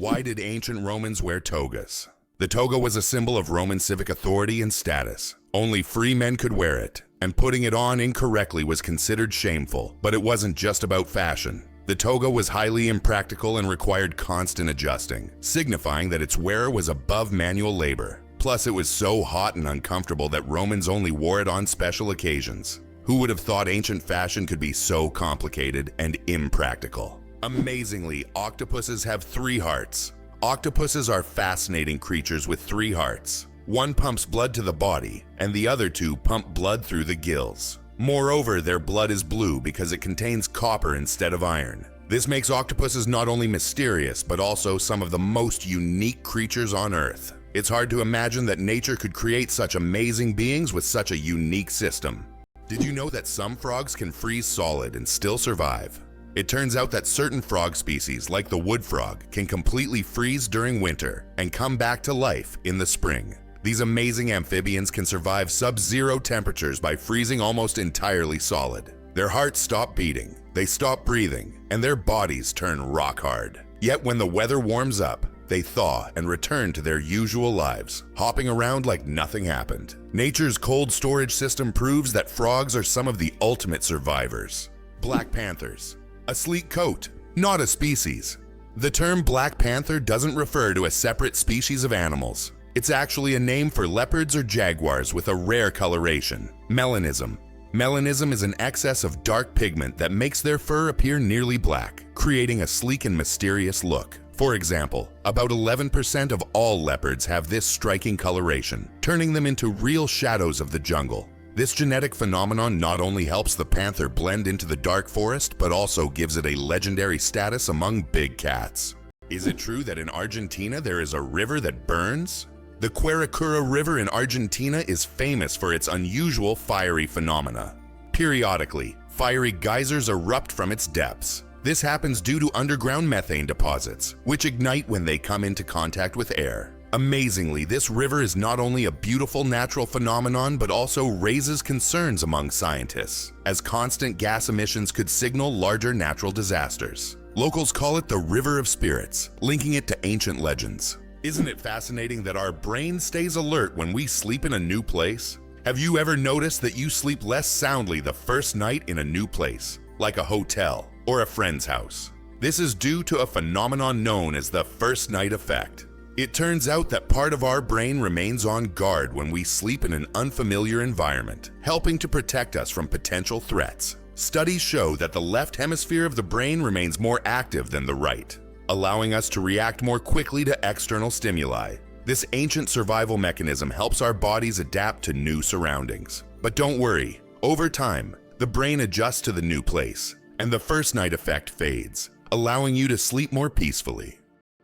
Why did ancient Romans wear togas? The toga was a symbol of Roman civic authority and status. Only free men could wear it, and putting it on incorrectly was considered shameful. But it wasn't just about fashion. The toga was highly impractical and required constant adjusting, signifying that its wearer was above manual labor. Plus, it was so hot and uncomfortable that Romans only wore it on special occasions. Who would have thought ancient fashion could be so complicated and impractical? Amazingly, octopuses have 3 hearts. Octopuses are fascinating creatures with 3 hearts. One pumps blood to the body, and the other 2 pump blood through the gills. Moreover, their blood is blue because it contains copper instead of iron. This makes octopuses not only mysterious, but also some of the most unique creatures on Earth. It's hard to imagine that nature could create such amazing beings with such a unique system. Did you know that some frogs can freeze solid and still survive? It turns out that certain frog species, like the wood frog, can completely freeze during winter and come back to life in the spring. These amazing amphibians can survive sub-zero temperatures by freezing almost entirely solid. Their hearts stop beating, they stop breathing, and their bodies turn rock hard. Yet when the weather warms up, they thaw and return to their usual lives, hopping around like nothing happened. Nature's cold storage system proves that frogs are some of the ultimate survivors. Black panthers. A sleek coat, not a species. The term Black Panther doesn't refer to a separate species of animals. It's actually a name for leopards or jaguars with a rare coloration. Melanism. Melanism is an excess of dark pigment that makes their fur appear nearly black, creating a sleek and mysterious look. For example, about 11% of all leopards have this striking coloration, turning them into real shadows of the jungle. This genetic phenomenon not only helps the panther blend into the dark forest, but also gives it a legendary status among big cats. Is it true that in Argentina there is a river that burns? The Quirecura River in Argentina is famous for its unusual fiery phenomena. Periodically, fiery geysers erupt from its depths. This happens due to underground methane deposits, which ignite when they come into contact with air. Amazingly, this river is not only a beautiful natural phenomenon, but also raises concerns among scientists, as constant gas emissions could signal larger natural disasters. Locals call it the River of Spirits, linking it to ancient legends. Isn't it fascinating that our brain stays alert when we sleep in a new place? Have you ever noticed that you sleep less soundly the first night in a new place, like a hotel or a friend's house? This is due to a phenomenon known as the first night effect. It turns out that part of our brain remains on guard when we sleep in an unfamiliar environment, helping to protect us from potential threats. Studies show that the left hemisphere of the brain remains more active than the right, allowing us to react more quickly to external stimuli. This ancient survival mechanism helps our bodies adapt to new surroundings. But don't worry, over time, the brain adjusts to the new place, and the first night effect fades, allowing you to sleep more peacefully.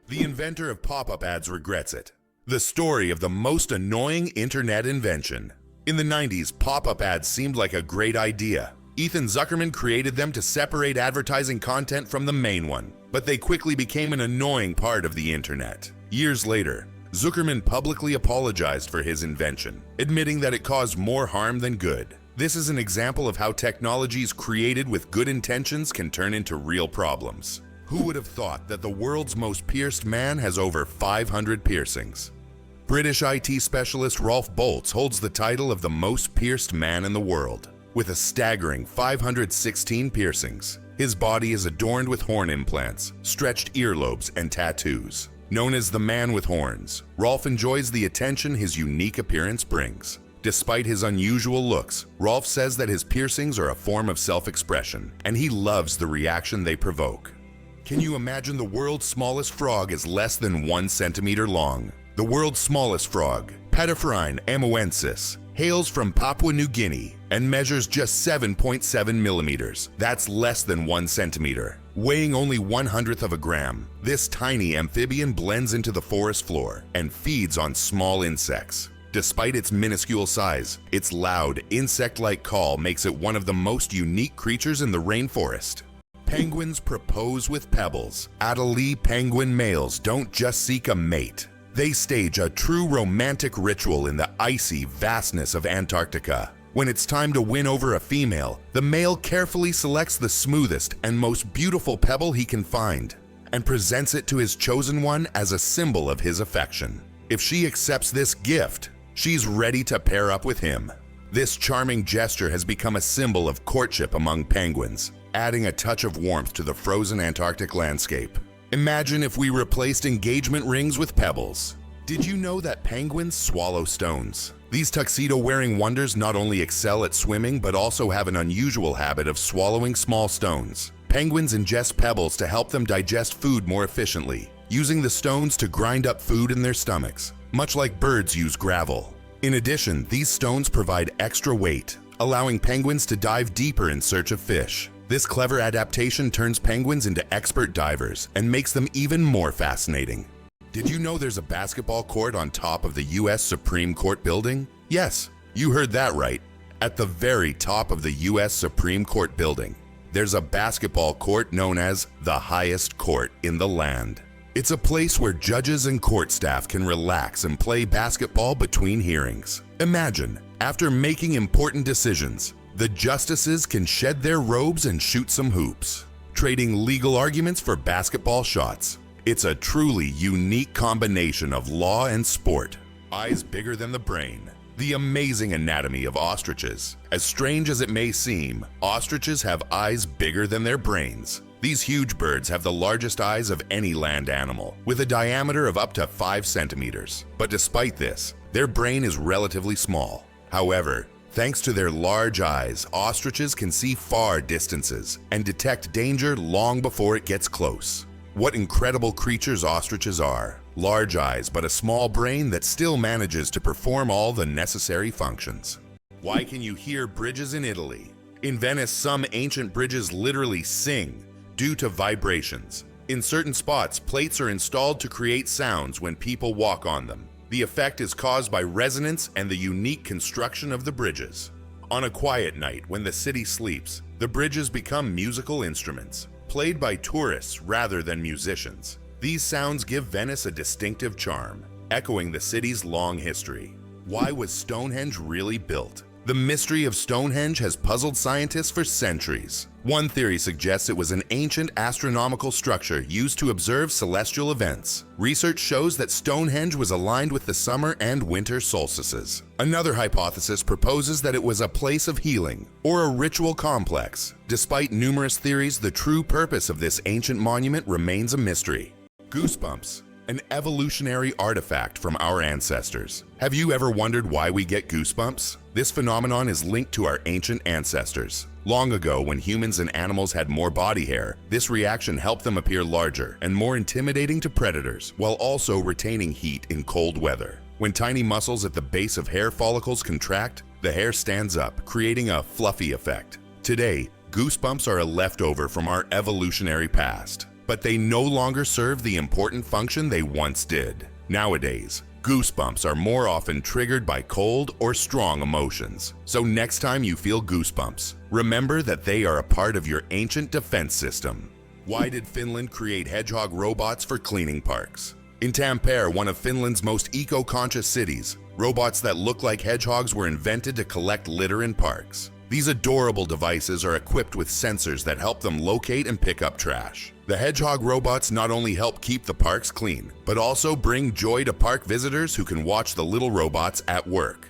The inventor of pop-up ads regrets it. The story of the most annoying internet invention. In the 90s, pop-up ads seemed like a great idea. Ethan Zuckerman created them to separate advertising content from the main one, but they quickly became an annoying part of the internet. Years later, Zuckerman publicly apologized for his invention, admitting that it caused more harm than good. This is an example of how technologies created with good intentions can turn into real problems. Who would have thought that the world's most pierced man has over 500 piercings? British IT specialist Rolf Boltz holds the title of the most pierced man in the world, with a staggering 516 piercings. His body is adorned with horn implants, stretched earlobes, and tattoos. Known as the man with horns, Rolf enjoys the attention his unique appearance brings. Despite his unusual looks, Rolf says that his piercings are a form of self-expression, and he loves the reaction they provoke. Can you imagine the world's smallest frog is less than 1 centimeter long? The world's smallest frog, Pediphrine amoensis, hails from Papua New Guinea and measures just 7.7 millimeters. That's less than 1 centimeter. Weighing only 1/100th of a gram, this tiny amphibian blends into the forest floor and feeds on small insects. Despite its minuscule size, its loud, insect-like call makes it one of the most unique creatures in the rainforest. Penguins propose with pebbles. Adelie penguin males don't just seek a mate. They stage a true romantic ritual in the icy vastness of Antarctica. When it's time to win over a female, the male carefully selects the smoothest and most beautiful pebble he can find. and presents it to his chosen one as a symbol of his affection. If she accepts this gift, she's ready to pair up with him. This charming gesture has become a symbol of courtship among penguins, adding a touch of warmth to the frozen Antarctic landscape. Imagine if we replaced engagement rings with pebbles. Did you know that penguins swallow stones? These tuxedo-wearing wonders not only excel at swimming but also have an unusual habit of swallowing small stones. Penguins ingest pebbles to help them digest food more efficiently, using the stones to grind up food in their stomachs, much like birds use gravel. In addition, these stones provide extra weight, allowing penguins to dive deeper in search of fish. This clever adaptation turns penguins into expert divers and makes them even more fascinating. Did you know there's a basketball court on top of the US Supreme Court building? Yes, you heard that right. At the very top of the US Supreme Court building, there's a basketball court known as the highest court in the land. It's a place where judges and court staff can relax and play basketball between hearings. Imagine, after making important decisions, the justices can shed their robes and shoot some hoops, trading legal arguments for basketball shots. It's a truly unique combination of law and sport. Eyes bigger than the brain. The amazing anatomy of ostriches. As strange as it may seem, ostriches have eyes bigger than their brains. These huge birds have the largest eyes of any land animal, with a diameter of up to 5 centimeters. But despite this, their brain is relatively small. However, thanks to their large eyes, ostriches can see far distances and detect danger long before it gets close. What incredible creatures ostriches are. Large eyes, but a small brain that still manages to perform all the necessary functions. Why can you hear bridges in Italy? In Venice, some ancient bridges literally sing due to vibrations. In certain spots, plates are installed to create sounds when people walk on them. The effect is caused by resonance and the unique construction of the bridges. On a quiet night, when the city sleeps, the bridges become musical instruments, played by tourists rather than musicians. These sounds give Venice a distinctive charm, echoing the city's long history. Why was Stonehenge really built? The mystery of Stonehenge has puzzled scientists for centuries. One theory suggests it was an ancient astronomical structure used to observe celestial events. Research shows that Stonehenge was aligned with the summer and winter solstices. Another hypothesis proposes that it was a place of healing or a ritual complex. Despite numerous theories, the true purpose of this ancient monument remains a mystery. Goosebumps, an evolutionary artifact from our ancestors. Have you ever wondered why we get goosebumps? This phenomenon is linked to our ancient ancestors. Long ago, when humans and animals had more body hair, this reaction helped them appear larger and more intimidating to predators, while also retaining heat in cold weather. When tiny muscles at the base of hair follicles contract, the hair stands up, creating a fluffy effect. Today, goosebumps are a leftover from our evolutionary past, but they no longer serve the important function they once did. Nowadays, goosebumps are more often triggered by cold or strong emotions. So next time you feel goosebumps, remember that they are a part of your ancient defense system. Why did Finland create hedgehog robots for cleaning parks? In Tampere, one of Finland's most eco-conscious cities, robots that look like hedgehogs were invented to collect litter in parks. These adorable devices are equipped with sensors that help them locate and pick up trash. The hedgehog robots not only help keep the parks clean, but also bring joy to park visitors who can watch the little robots at work.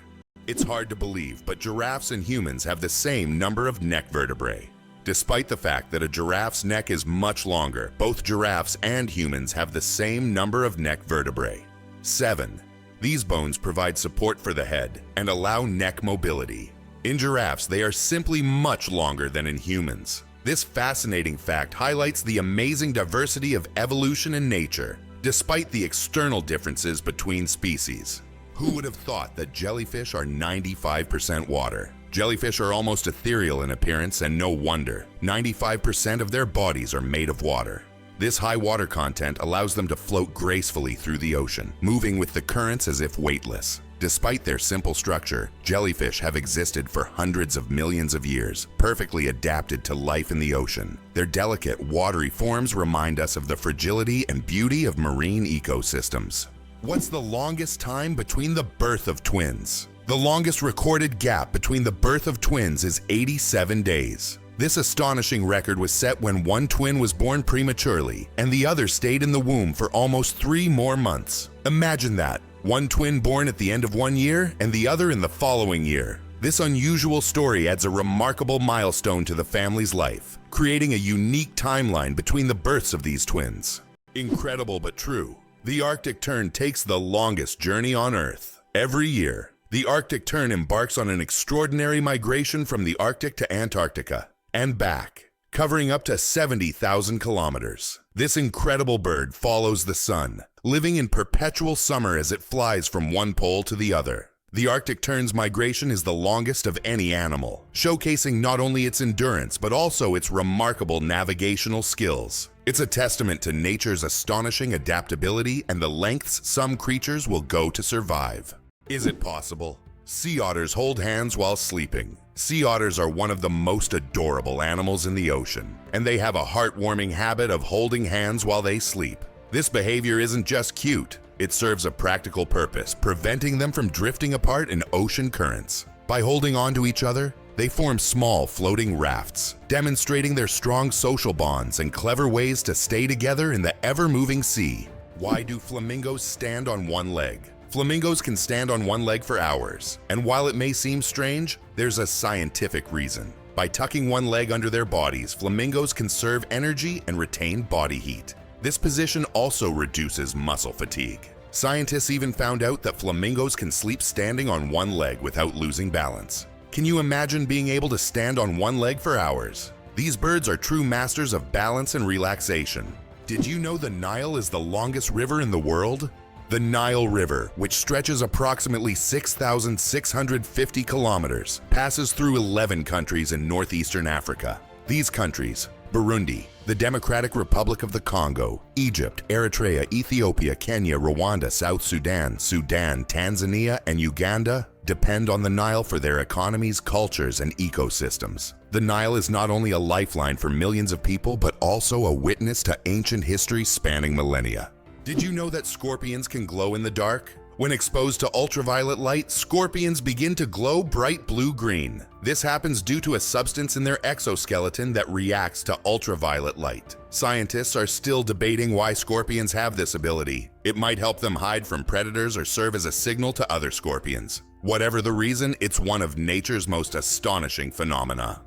It's hard to believe, but giraffes and humans have the same number of neck vertebrae. Despite the fact that a giraffe's neck is much longer, both giraffes and humans have the same number of neck vertebrae. 7. These bones provide support for the head and allow neck mobility. In giraffes, they are simply much longer than in humans. This fascinating fact highlights the amazing diversity of evolution in nature, despite the external differences between species. Who would have thought that jellyfish are 95% water? Jellyfish are almost ethereal in appearance, and no wonder. 95% of their bodies are made of water. This high water content allows them to float gracefully through the ocean, moving with the currents as if weightless. Despite their simple structure, jellyfish have existed for hundreds of millions of years, perfectly adapted to life in the ocean. Their delicate, watery forms remind us of the fragility and beauty of marine ecosystems. What's the longest time between the birth of twins? The longest recorded gap between the birth of twins is 87 days. This astonishing record was set when one twin was born prematurely and the other stayed in the womb for almost 3 more months. Imagine that, one twin born at the end of one year and the other in the following year. This unusual story adds a remarkable milestone to the family's life, creating a unique timeline between the births of these twins. Incredible but true. The Arctic tern takes the longest journey on Earth. Every year, the Arctic tern embarks on an extraordinary migration from the Arctic to Antarctica and back, covering up to 70,000 kilometers. This incredible bird follows the sun, living in perpetual summer as it flies from one pole to the other. The Arctic tern's migration is the longest of any animal, showcasing not only its endurance but also its remarkable navigational skills. It's a testament to nature's astonishing adaptability and the lengths some creatures will go to survive. Is it possible? Sea otters hold hands while sleeping. Sea otters are one of the most adorable animals in the ocean, and they have a heartwarming habit of holding hands while they sleep. This behavior isn't just cute. It serves a practical purpose, preventing them from drifting apart in ocean currents. By holding on to each other, they form small floating rafts, demonstrating their strong social bonds and clever ways to stay together in the ever-moving sea. Why do flamingos stand on one leg? Flamingos can stand on one leg for hours, and while it may seem strange, there's a scientific reason. By tucking one leg under their bodies, flamingos conserve energy and retain body heat. This position also reduces muscle fatigue. Scientists even found out that flamingos can sleep standing on one leg without losing balance. Can you imagine being able to stand on one leg for hours? These birds are true masters of balance and relaxation. Did you know the Nile is the longest river in the world? The Nile River, which stretches approximately 6,650 kilometers, passes through 11 countries in northeastern Africa. These countries, Burundi, the Democratic Republic of the Congo, Egypt, Eritrea, Ethiopia, Kenya, Rwanda, South Sudan, Tanzania, and Uganda, depend on the Nile for their economies, cultures, and ecosystems. The Nile is not only a lifeline for millions of people, but also a witness to ancient history spanning millennia. Did you know that scorpions can glow in the dark? When exposed to ultraviolet light, scorpions begin to glow bright blue-green. This happens due to a substance in their exoskeleton that reacts to ultraviolet light. Scientists are still debating why scorpions have this ability. It might help them hide from predators or serve as a signal to other scorpions. Whatever the reason, it's one of nature's most astonishing phenomena.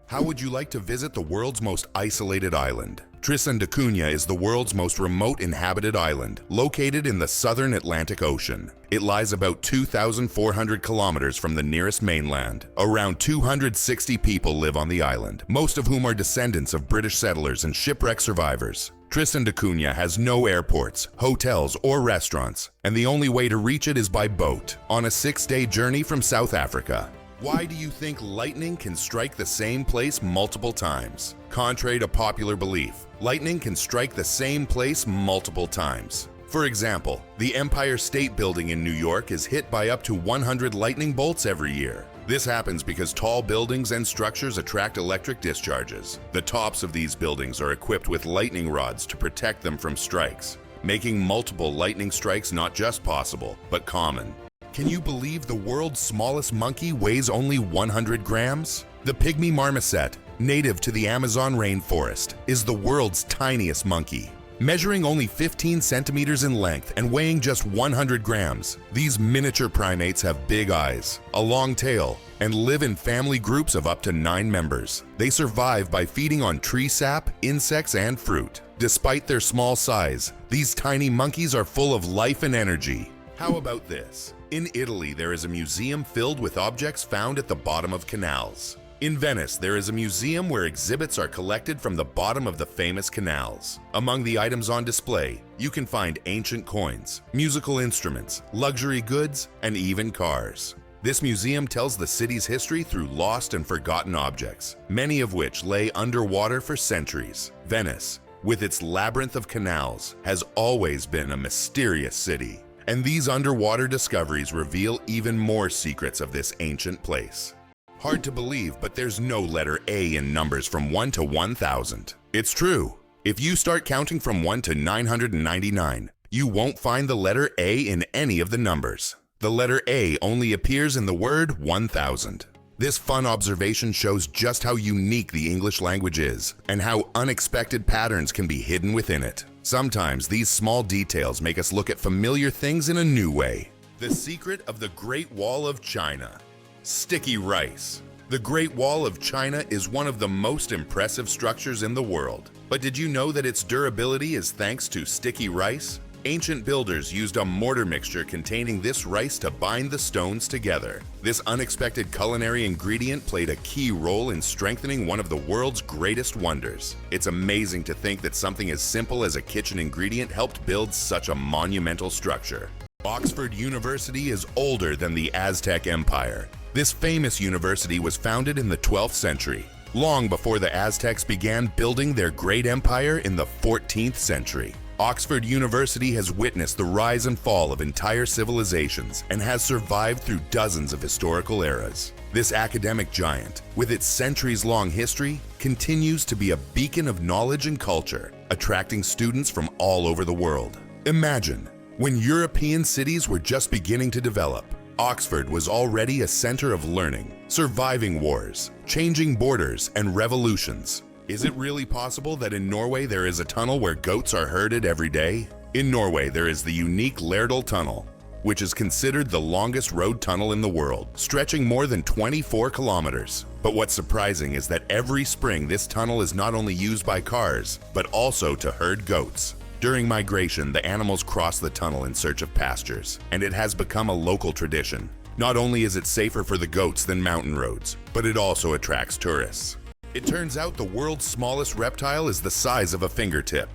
How would you like to visit the world's most isolated island? Tristan da Cunha is the world's most remote inhabited island, located in the southern Atlantic Ocean. It lies about 2,400 kilometers from the nearest mainland. Around 260 people live on the island, most of whom are descendants of British settlers and shipwreck survivors. Tristan da Cunha has no airports, hotels, or restaurants, and the only way to reach it is by boat, on a 6-day journey from South Africa. Why do you think lightning can strike the same place multiple times? Contrary to popular belief, lightning can strike the same place multiple times. For example, the Empire State Building in New York is hit by up to 100 lightning bolts every year. This happens because tall buildings and structures attract electric discharges. The tops of these buildings are equipped with lightning rods to protect them from strikes, making multiple lightning strikes not just possible, but common. Can you believe the world's smallest monkey weighs only 100 grams? The pygmy marmoset, native to the Amazon rainforest, is the world's tiniest monkey. Measuring only 15 centimeters in length and weighing just 100 grams, these miniature primates have big eyes, a long tail, and live in family groups of up to 9 members. They survive by feeding on tree sap, insects, and fruit. Despite their small size, these tiny monkeys are full of life and energy. How about this? In Italy, there is a museum filled with objects found at the bottom of canals. In Venice, there is a museum where exhibits are collected from the bottom of the famous canals. Among the items on display, you can find ancient coins, musical instruments, luxury goods, and even cars. This museum tells the city's history through lost and forgotten objects, many of which lay underwater for centuries. Venice, with its labyrinth of canals, has always been a mysterious city. And these underwater discoveries reveal even more secrets of this ancient place. Hard to believe, but there's no letter A in numbers from 1 to 1,000. It's true. If you start counting from 1 to 999, you won't find the letter A in any of the numbers. The letter A only appears in the word 1,000. This fun observation shows just how unique the English language is and how unexpected patterns can be hidden within it. Sometimes these small details make us look at familiar things in a new way. The secret of the Great Wall of China. Sticky rice. The Great Wall of China is one of the most impressive structures in the world. But did you know that its durability is thanks to sticky rice? Ancient builders used a mortar mixture containing this rice to bind the stones together. This unexpected culinary ingredient played a key role in strengthening one of the world's greatest wonders. It's amazing to think that something as simple as a kitchen ingredient helped build such a monumental structure. Oxford University is older than the Aztec Empire. This famous university was founded in the 12th century, long before the Aztecs began building their great empire in the 14th century. Oxford University has witnessed the rise and fall of entire civilizations and has survived through dozens of historical eras. This academic giant, with its centuries-long history, continues to be a beacon of knowledge and culture, attracting students from all over the world. Imagine, when European cities were just beginning to develop, Oxford was already a center of learning, surviving wars, changing borders, and revolutions. Is it really possible that in Norway there is a tunnel where goats are herded every day? In Norway there is the unique Lærdal Tunnel, which is considered the longest road tunnel in the world, stretching more than 24 kilometers. But what's surprising is that every spring this tunnel is not only used by cars, but also to herd goats. During migration, the animals cross the tunnel in search of pastures, and it has become a local tradition. Not only is it safer for the goats than mountain roads, but it also attracts tourists. It turns out the world's smallest reptile is the size of a fingertip.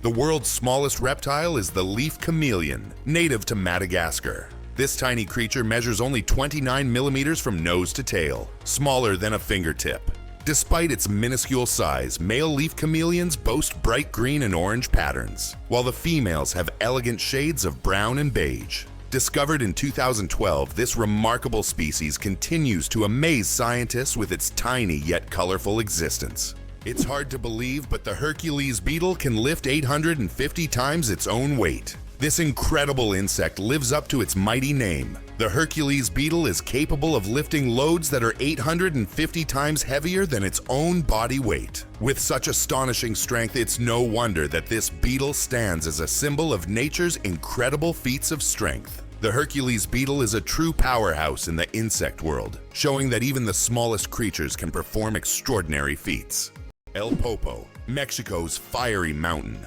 The world's smallest reptile is the leaf chameleon, native to Madagascar. This tiny creature measures only 29 millimeters from nose to tail, smaller than a fingertip. Despite its minuscule size, male leaf chameleons boast bright green and orange patterns, while the females have elegant shades of brown and beige. Discovered in 2012, this remarkable species continues to amaze scientists with its tiny yet colorful existence. It's hard to believe, but the Hercules beetle can lift 850 times its own weight. This incredible insect lives up to its mighty name. The Hercules beetle is capable of lifting loads that are 850 times heavier than its own body weight. With such astonishing strength, it's no wonder that this beetle stands as a symbol of nature's incredible feats of strength. The Hercules beetle is a true powerhouse in the insect world, showing that even the smallest creatures can perform extraordinary feats. El Popo, Mexico's fiery mountain.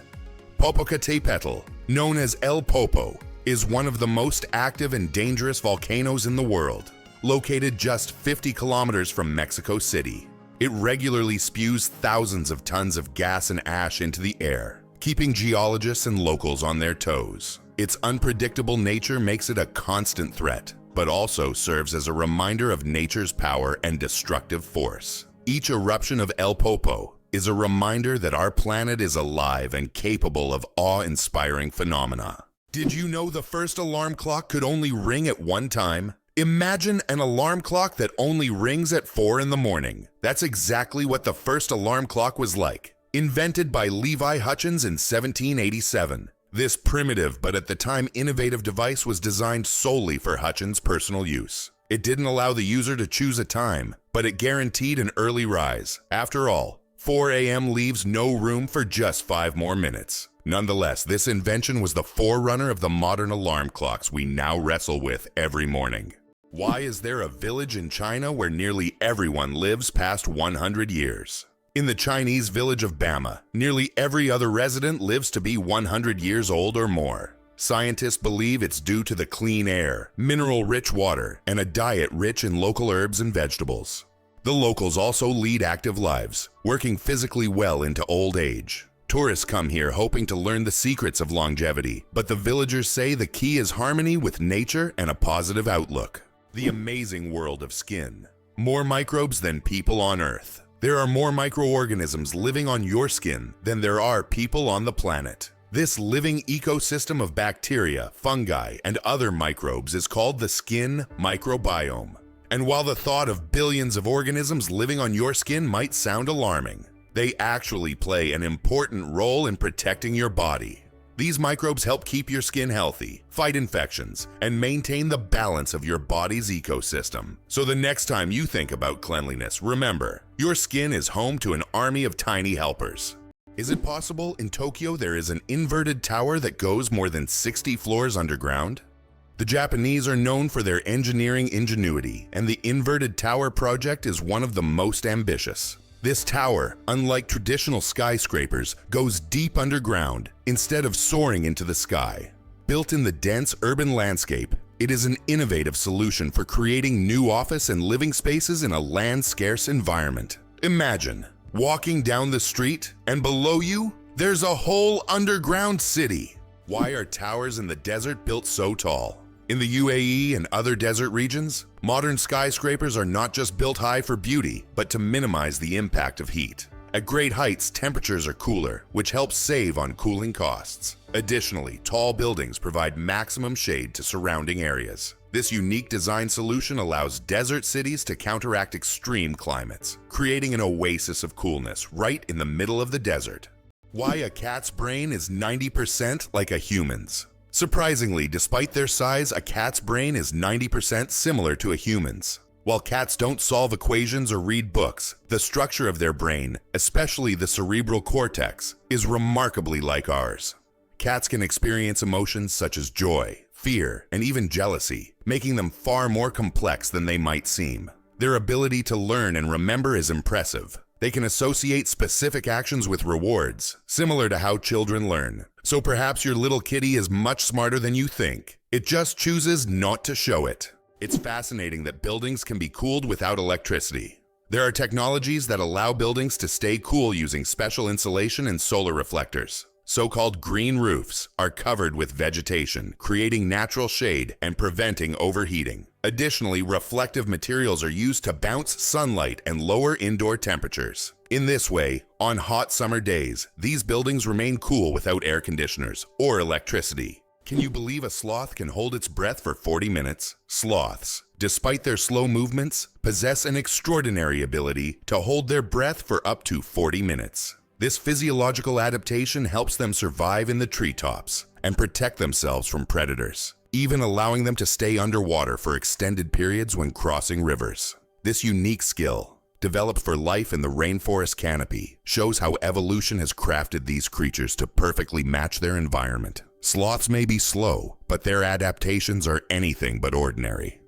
Popocatépetl, known as El Popo, is one of the most active and dangerous volcanoes in the world. Located just 50 kilometers from Mexico City, it regularly spews thousands of tons of gas and ash into the air, keeping geologists and locals on their toes. Its unpredictable nature makes it a constant threat, but also serves as a reminder of nature's power and destructive force. Each eruption of El Popo is a reminder that our planet is alive and capable of awe-inspiring phenomena. Did you know the first alarm clock could only ring at one time? Imagine an alarm clock that only rings at 4 in the morning. That's exactly what the first alarm clock was like. Invented by Levi Hutchins in 1787. This primitive but at the time innovative device was designed solely for Hutchins' personal use. It didn't allow the user to choose a time, but it guaranteed an early rise. After all, 4 a.m. leaves no room for just 5 more minutes. Nonetheless, this invention was the forerunner of the modern alarm clocks we now wrestle with every morning. Why is there a village in China where nearly everyone lives past 100 years? In the Chinese village of Bama, nearly every other resident lives to be 100 years old or more. Scientists believe it's due to the clean air, mineral-rich water, and a diet rich in local herbs and vegetables. The locals also lead active lives, working physically well into old age. Tourists come here hoping to learn the secrets of longevity, but the villagers say the key is harmony with nature and a positive outlook. The amazing world of skin. More microbes than people on Earth. There are more microorganisms living on your skin than there are people on the planet. This living ecosystem of bacteria, fungi, and other microbes is called the skin microbiome. And while the thought of billions of organisms living on your skin might sound alarming, they actually play an important role in protecting your body. These microbes help keep your skin healthy, fight infections, and maintain the balance of your body's ecosystem. So the next time you think about cleanliness, remember, your skin is home to an army of tiny helpers. Is it possible in Tokyo there is an inverted tower that goes more than 60 floors underground? The Japanese are known for their engineering ingenuity, and the inverted tower project is one of the most ambitious. This tower, unlike traditional skyscrapers, goes deep underground instead of soaring into the sky. Built in the dense urban landscape, it is an innovative solution for creating new office and living spaces in a land-scarce environment. Imagine walking down the street, and below you, there's a whole underground city. Why are towers in the desert built so tall? In the UAE and other desert regions, modern skyscrapers are not just built high for beauty, but to minimize the impact of heat. At great heights, temperatures are cooler, which helps save on cooling costs. Additionally, tall buildings provide maximum shade to surrounding areas. This unique design solution allows desert cities to counteract extreme climates, creating an oasis of coolness right in the middle of the desert. Why a cat's brain is 90% like a human's. Surprisingly, despite their size, a cat's brain is 90% similar to a human's. While cats don't solve equations or read books, the structure of their brain, especially the cerebral cortex, is remarkably like ours. Cats can experience emotions such as joy, fear, and even jealousy, making them far more complex than they might seem. Their ability to learn and remember is impressive. They can associate specific actions with rewards, similar to how children learn. So perhaps your little kitty is much smarter than you think. It just chooses not to show it. It's fascinating that buildings can be cooled without electricity. There are technologies that allow buildings to stay cool using special insulation and solar reflectors. So-called green roofs are covered with vegetation, creating natural shade and preventing overheating. Additionally, reflective materials are used to bounce sunlight and lower indoor temperatures. In this way, on hot summer days, these buildings remain cool without air conditioners or electricity. Can you believe a sloth can hold its breath for 40 minutes? Sloths, despite their slow movements, possess an extraordinary ability to hold their breath for up to 40 minutes. This physiological adaptation helps them survive in the treetops and protect themselves from predators, even allowing them to stay underwater for extended periods when crossing rivers. This unique skill, developed for life in the rainforest canopy, shows how evolution has crafted these creatures to perfectly match their environment. Sloths may be slow, but their adaptations are anything but ordinary.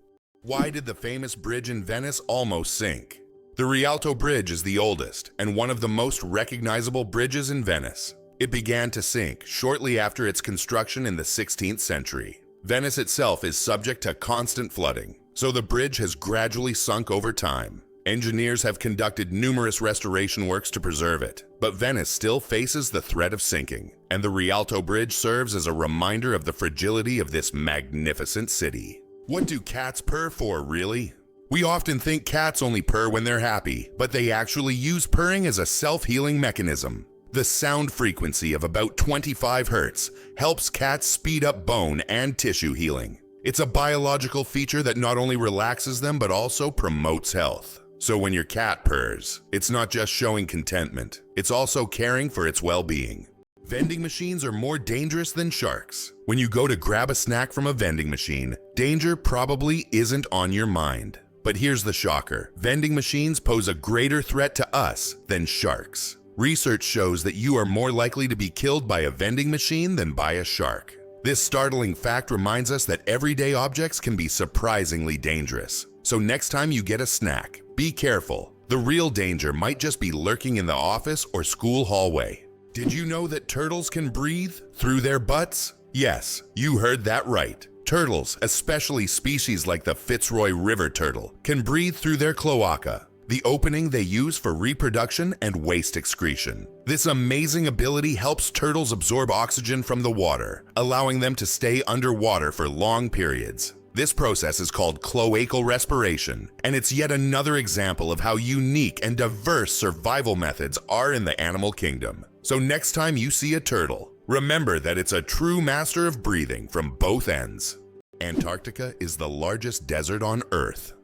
Why did the famous bridge in Venice almost sink? The Rialto Bridge is the oldest and one of the most recognizable bridges in Venice. It began to sink shortly after its construction in the 16th century. Venice itself is subject to constant flooding, so the bridge has gradually sunk over time. Engineers have conducted numerous restoration works to preserve it, but Venice still faces the threat of sinking, and the Rialto Bridge serves as a reminder of the fragility of this magnificent city. What do cats purr for, really? We often think cats only purr when they're happy, but they actually use purring as a self-healing mechanism. The sound frequency of about 25 Hz helps cats speed up bone and tissue healing. It's a biological feature that not only relaxes them but also promotes health. So when your cat purrs, it's not just showing contentment, it's also caring for its well-being. Vending machines are more dangerous than sharks. When you go to grab a snack from a vending machine, danger probably isn't on your mind. But here's the shocker. Vending machines pose a greater threat to us than sharks. Research shows that you are more likely to be killed by a vending machine than by a shark. This startling fact reminds us that everyday objects can be surprisingly dangerous. So next time you get a snack, be careful. The real danger might just be lurking in the office or school hallway. Did you know that turtles can breathe through their butts? Yes, you heard that right. Turtles, especially species like the Fitzroy River turtle, can breathe through their cloaca, the opening they use for reproduction and waste excretion. This amazing ability helps turtles absorb oxygen from the water, allowing them to stay underwater for long periods. This process is called cloacal respiration, and it's yet another example of how unique and diverse survival methods are in the animal kingdom. So next time you see a turtle, remember that it's a true master of breathing from both ends. Antarctica is the largest desert on Earth.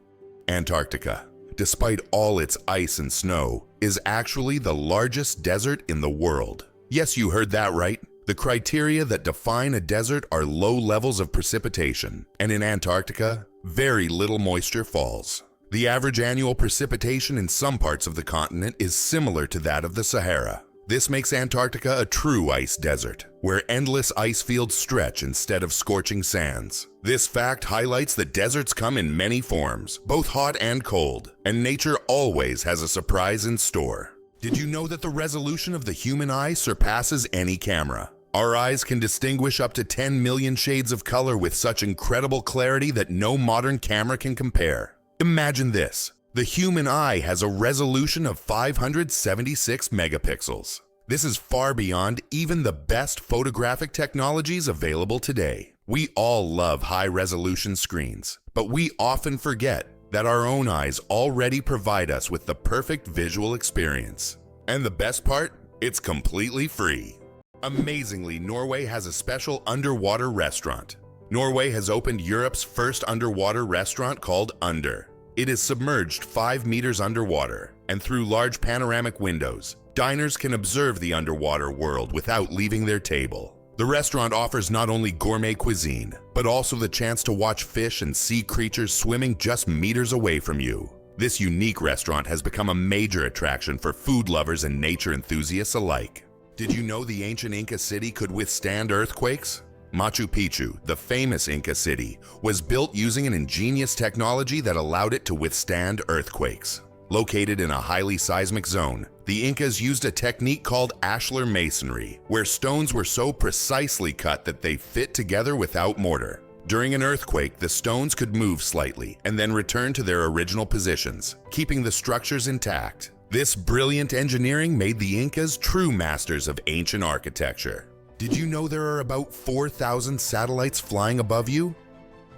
Antarctica, despite all its ice and snow, is actually the largest desert in the world. Yes, you heard that right. The criteria that define a desert are low levels of precipitation, and in Antarctica, very little moisture falls. The average annual precipitation in some parts of the continent is similar to that of the Sahara. This makes Antarctica a true ice desert, where endless ice fields stretch instead of scorching sands. This fact highlights that deserts come in many forms, both hot and cold, and nature always has a surprise in store. Did you know that the resolution of the human eye surpasses any camera? Our eyes can distinguish up to 10 million shades of color with such incredible clarity that no modern camera can compare. Imagine this. The human eye has a resolution of 576 megapixels. This is far beyond even the best photographic technologies available today. We all love high-resolution screens, but we often forget that our own eyes already provide us with the perfect visual experience. And the best part? It's completely free. Amazingly, Norway has a special underwater restaurant. Norway has opened Europe's first underwater restaurant called Under. It is submerged 5 meters underwater, and through large panoramic windows, diners can observe the underwater world without leaving their table. The restaurant offers not only gourmet cuisine, but also the chance to watch fish and sea creatures swimming just meters away from you. This unique restaurant has become a major attraction for food lovers and nature enthusiasts alike. Did you know the ancient Inca city could withstand earthquakes? Machu Picchu, the famous Inca city, was built using an ingenious technology that allowed it to withstand earthquakes. Located in a highly seismic zone, the Incas used a technique called ashlar masonry, where stones were so precisely cut that they fit together without mortar. During an earthquake, the stones could move slightly and then return to their original positions, keeping the structures intact. This brilliant engineering made the Incas true masters of ancient architecture. Did you know there are about 4,000 satellites flying above you?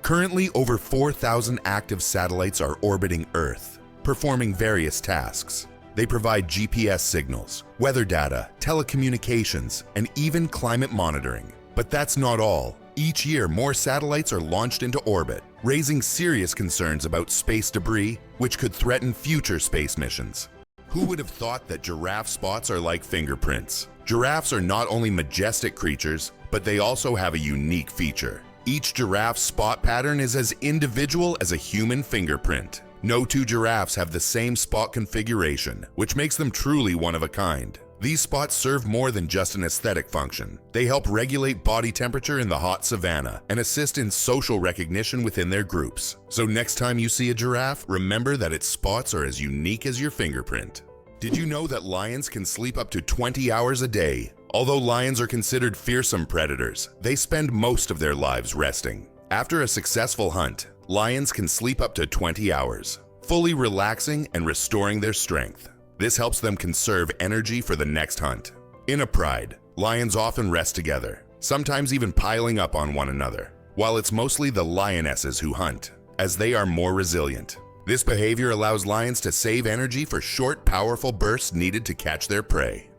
Currently, over 4,000 active satellites are orbiting Earth, performing various tasks. They provide GPS signals, weather data, telecommunications, and even climate monitoring. But that's not all. Each year, more satellites are launched into orbit, raising serious concerns about space debris, which could threaten future space missions. Who would have thought that giraffe spots are like fingerprints? Giraffes are not only majestic creatures, but they also have a unique feature. Each giraffe's spot pattern is as individual as a human fingerprint. No two giraffes have the same spot configuration, which makes them truly one of a kind. These spots serve more than just an aesthetic function. They help regulate body temperature in the hot savanna and assist in social recognition within their groups. So next time you see a giraffe, remember that its spots are as unique as your fingerprint. Did you know that lions can sleep up to 20 hours a day? Although lions are considered fearsome predators, they spend most of their lives resting. After a successful hunt, lions can sleep up to 20 hours, fully relaxing and restoring their strength. This helps them conserve energy for the next hunt. In a pride, lions often rest together, sometimes even piling up on one another, while it's mostly the lionesses who hunt, as they are more resilient. This behavior allows lions to save energy for short, powerful bursts needed to catch their prey.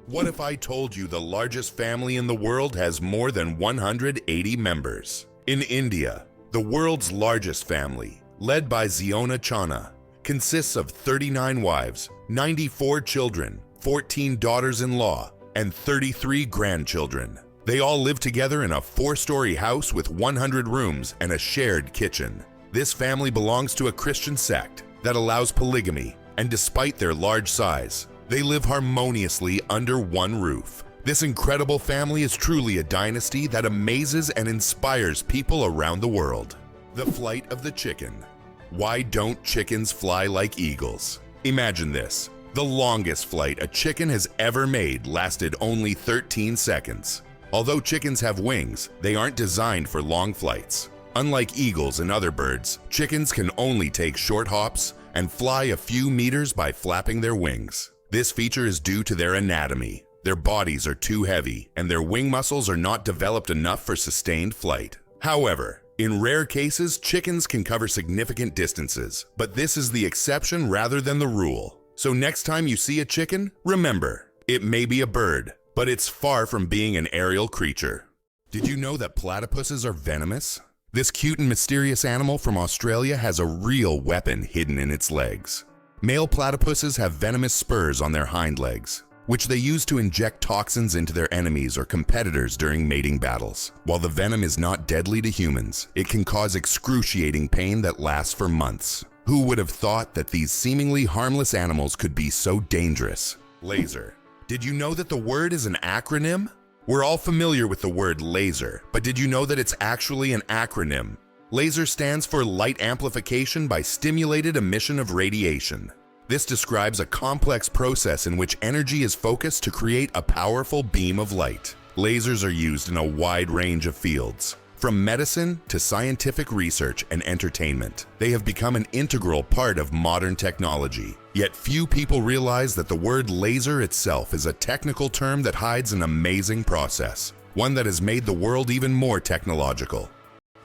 What if I told you the largest family in the world has more than 180 members? In India, the world's largest family, led by Ziona Chana, consists of 39 wives, 94 children, 14 daughters-in-law, and 33 grandchildren. They all live together in a 4-story house with 100 rooms and a shared kitchen. This family belongs to a Christian sect that allows polygamy, and despite their large size, they live harmoniously under one roof. This incredible family is truly a dynasty that amazes and inspires people around the world. The flight of the chicken. Why don't chickens fly like eagles? Imagine this. The longest flight a chicken has ever made lasted only 13 seconds. Although chickens have wings, they aren't designed for long flights. Unlike eagles and other birds, chickens can only take short hops and fly a few meters by flapping their wings. This feature is due to their anatomy. Their bodies are too heavy, and their wing muscles are not developed enough for sustained flight. However, in rare cases, chickens can cover significant distances, but this is the exception rather than the rule. So next time you see a chicken, remember, it may be a bird, but it's far from being an aerial creature. Did you know that platypuses are venomous? This cute and mysterious animal from Australia has a real weapon hidden in its legs. Male platypuses have venomous spurs on their hind legs. which they use to inject toxins into their enemies or competitors during mating battles. While the venom is not deadly to humans, it can cause excruciating pain that lasts for months. Who would have thought that these seemingly harmless animals could be so dangerous? Laser. Did you know that the word is an acronym? We're all familiar with the word laser, but did you know that it's actually an acronym? Laser stands for Light Amplification by Stimulated Emission of Radiation. This describes a complex process in which energy is focused to create a powerful beam of light. Lasers are used in a wide range of fields, from medicine to scientific research and entertainment. They have become an integral part of modern technology. Yet few people realize that the word laser itself is a technical term that hides an amazing process, one that has made the world even more technological.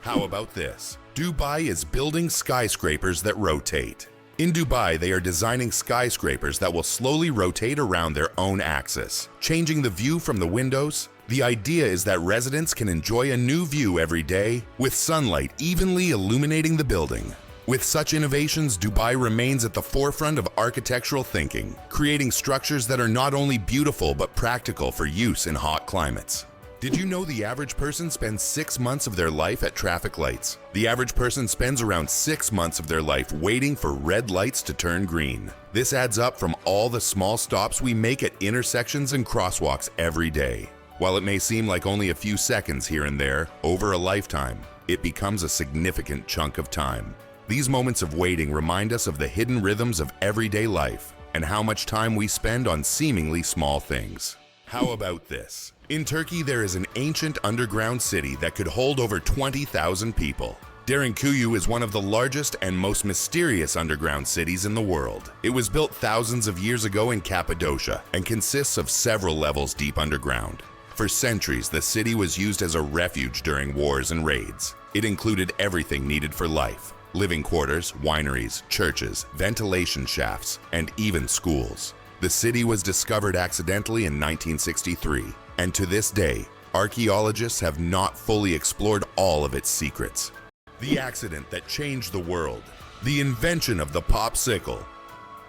How about this? Dubai is building skyscrapers that rotate. In Dubai, they are designing skyscrapers that will slowly rotate around their own axis, changing the view from the windows. The idea is that residents can enjoy a new view every day, with sunlight evenly illuminating the building. With such innovations, Dubai remains at the forefront of architectural thinking, creating structures that are not only beautiful but practical for use in hot climates. Did you know the average person spends 6 months of their life at traffic lights? The average person spends around 6 months of their life waiting for red lights to turn green. This adds up from all the small stops we make at intersections and crosswalks every day. While it may seem like only a few seconds here and there, over a lifetime, it becomes a significant chunk of time. These moments of waiting remind us of the hidden rhythms of everyday life and how much time we spend on seemingly small things. How about this? In Turkey, there is an ancient underground city that could hold over 20,000 people. Derinkuyu is one of the largest and most mysterious underground cities in the world. It was built thousands of years ago in Cappadocia and consists of several levels deep underground. For centuries, the city was used as a refuge during wars and raids. It included everything needed for life: living quarters, wineries, churches, ventilation shafts, and even schools. The city was discovered accidentally in 1963, and to this day, archaeologists have not fully explored all of its secrets. The accident that changed the world. The invention of the popsicle.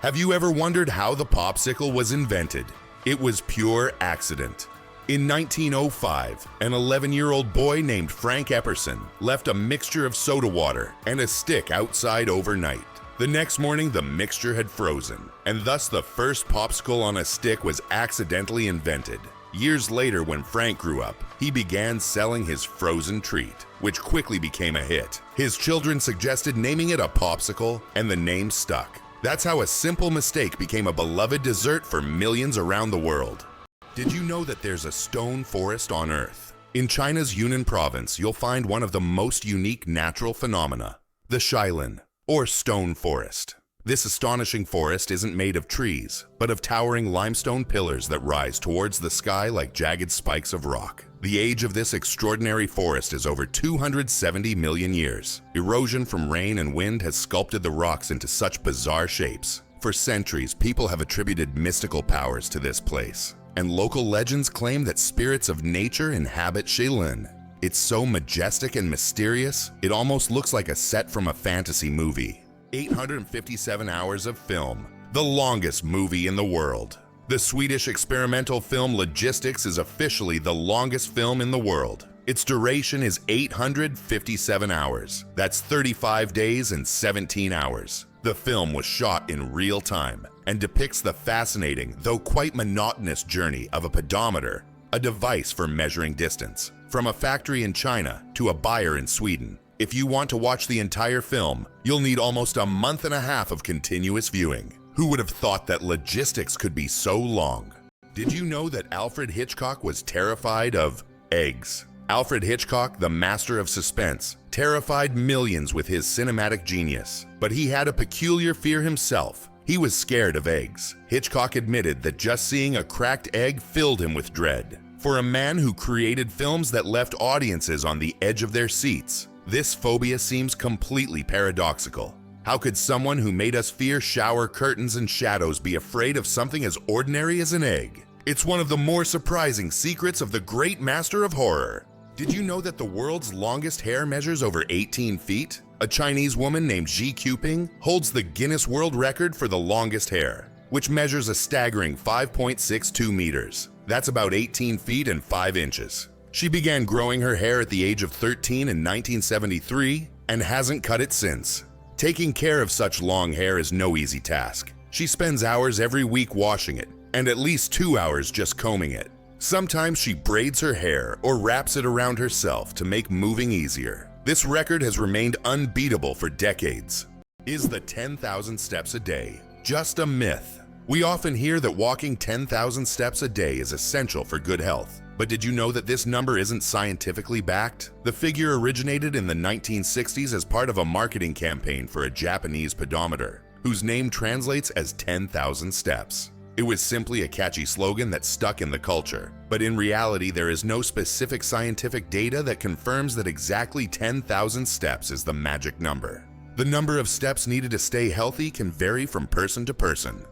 Have you ever wondered how the popsicle was invented? It was pure accident. In 1905, an 11-year-old boy named Frank Epperson left a mixture of soda water and a stick outside overnight. The next morning, the mixture had frozen, and thus the first popsicle on a stick was accidentally invented. Years later, when Frank grew up, he began selling his frozen treat, which quickly became a hit. His children suggested naming it a popsicle, and the name stuck. That's how a simple mistake became a beloved dessert for millions around the world. Did you know that there's a stone forest on Earth? In China's Yunnan province, you'll find one of the most unique natural phenomena, the Shilin, or stone forest. This astonishing forest isn't made of trees, but of towering limestone pillars that rise towards the sky like jagged spikes of rock. The age of this extraordinary forest is over 270 million years. Erosion from rain and wind has sculpted the rocks into such bizarre shapes. For centuries, people have attributed mystical powers to this place, and local legends claim that spirits of nature inhabit Shilin. It's so majestic and mysterious, it almost looks like a set from a fantasy movie. 857 hours of film, the longest movie in the world. The Swedish experimental film Logistics is officially the longest film in the world. Its duration is 857 hours. That's 35 days and 17 hours. The film was shot in real time and depicts the fascinating, though quite monotonous journey of a pedometer, a device for measuring distance, from a factory in China to a buyer in Sweden. If you want to watch the entire film, you'll need almost a month and a half of continuous viewing. Who would have thought that logistics could be so long? Did you know that Alfred Hitchcock was terrified of eggs? Alfred Hitchcock, the master of suspense, terrified millions with his cinematic genius. But he had a peculiar fear himself. He was scared of eggs. Hitchcock admitted that just seeing a cracked egg filled him with dread. For a man who created films that left audiences on the edge of their seats, this phobia seems completely paradoxical. How could someone who made us fear shower curtains and shadows be afraid of something as ordinary as an egg? It's one of the more surprising secrets of the great master of horror. Did you know that the world's longest hair measures over 18 feet? A Chinese woman named Xi Quping holds the Guinness World Record for the longest hair. which measures a staggering 5.62 meters. That's about 18 feet and 5 inches. She began growing her hair at the age of 13 in 1973 and hasn't cut it since. Taking care of such long hair is no easy task. She spends hours every week washing it, and at least 2 hours just combing it. Sometimes she braids her hair or wraps it around herself to make moving easier. This record has remained unbeatable for decades. Is the 10,000 steps a day just a myth? We often hear that walking 10,000 steps a day is essential for good health. But did you know that this number isn't scientifically backed? The figure originated in the 1960s as part of a marketing campaign for a Japanese pedometer, whose name translates as 10,000 steps. It was simply a catchy slogan that stuck in the culture, but in reality there is no specific scientific data that confirms that exactly 10,000 steps is the magic number. The number of steps needed to stay healthy can vary from person to person.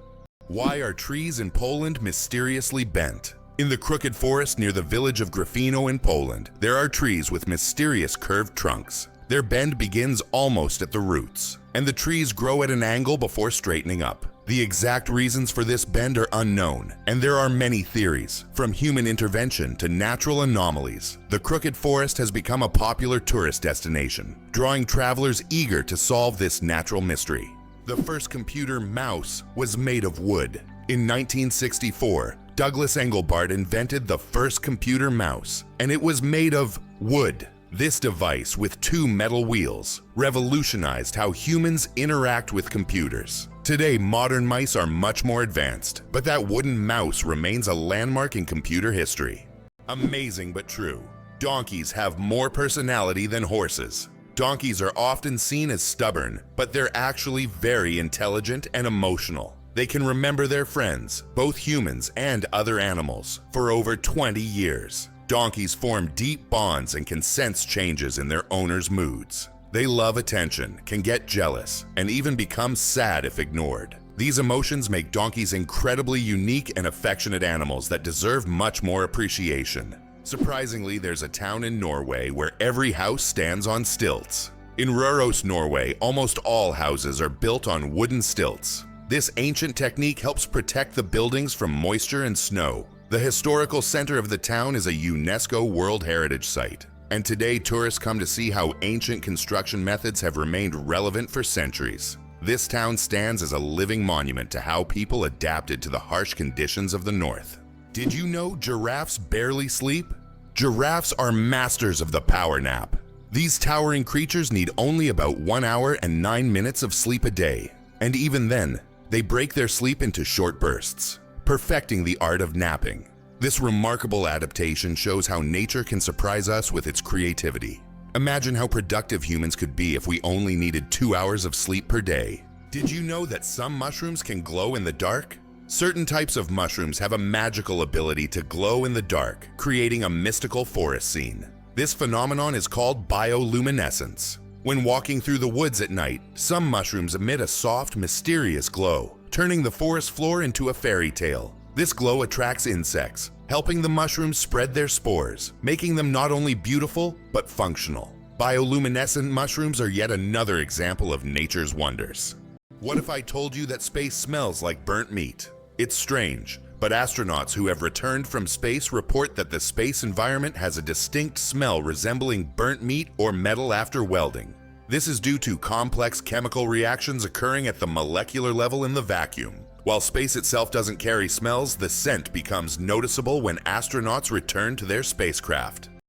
Why are trees in Poland mysteriously bent? In the crooked forest near the village of Gryfino in Poland, there are trees with mysterious curved trunks. Their bend begins almost at the roots, and the trees grow at an angle before straightening up. The exact reasons for this bend are unknown, and there are many theories, from human intervention to natural anomalies. The crooked forest has become a popular tourist destination, drawing travelers eager to solve this natural mystery. The first computer mouse was made of wood. In 1964, Douglas Engelbart invented the first computer mouse, and it was made of wood. This device, with 2 metal wheels, revolutionized how humans interact with computers. Today, modern mice are much more advanced, but that wooden mouse remains a landmark in computer history. Amazing but true. Donkeys have more personality than horses. Donkeys are often seen as stubborn, but they're actually very intelligent and emotional. They can remember their friends, both humans and other animals, for over 20 years. Donkeys form deep bonds and can sense changes in their owner's moods. They love attention, can get jealous, and even become sad if ignored. These emotions make donkeys incredibly unique and affectionate animals that deserve much more appreciation. Surprisingly, there's a town in Norway where every house stands on stilts. In Røros, Norway, almost all houses are built on wooden stilts. This ancient technique helps protect the buildings from moisture and snow. The historical center of the town is a UNESCO World Heritage Site, and today tourists come to see how ancient construction methods have remained relevant for centuries. This town stands as a living monument to how people adapted to the harsh conditions of the north. Did you know giraffes barely sleep? Giraffes are masters of the power nap. These towering creatures need only about 1 hour and 9 minutes of sleep a day, and even then, they break their sleep into short bursts, perfecting the art of napping. This remarkable adaptation shows how nature can surprise us with its creativity. Imagine how productive humans could be if we only needed 2 hours of sleep per day. Did you know that some mushrooms can glow in the dark? Certain types of mushrooms have a magical ability to glow in the dark, creating a mystical forest scene. This phenomenon is called bioluminescence. When walking through the woods at night, some mushrooms emit a soft, mysterious glow, turning the forest floor into a fairy tale. This glow attracts insects, helping the mushrooms spread their spores, making them not only beautiful, but functional. Bioluminescent mushrooms are yet another example of nature's wonders. What if I told you that space smells like burnt meat? It's strange, but astronauts who have returned from space report that the space environment has a distinct smell resembling burnt meat or metal after welding. This is due to complex chemical reactions occurring at the molecular level in the vacuum. While space itself doesn't carry smells, the scent becomes noticeable when astronauts return to their spacecraft.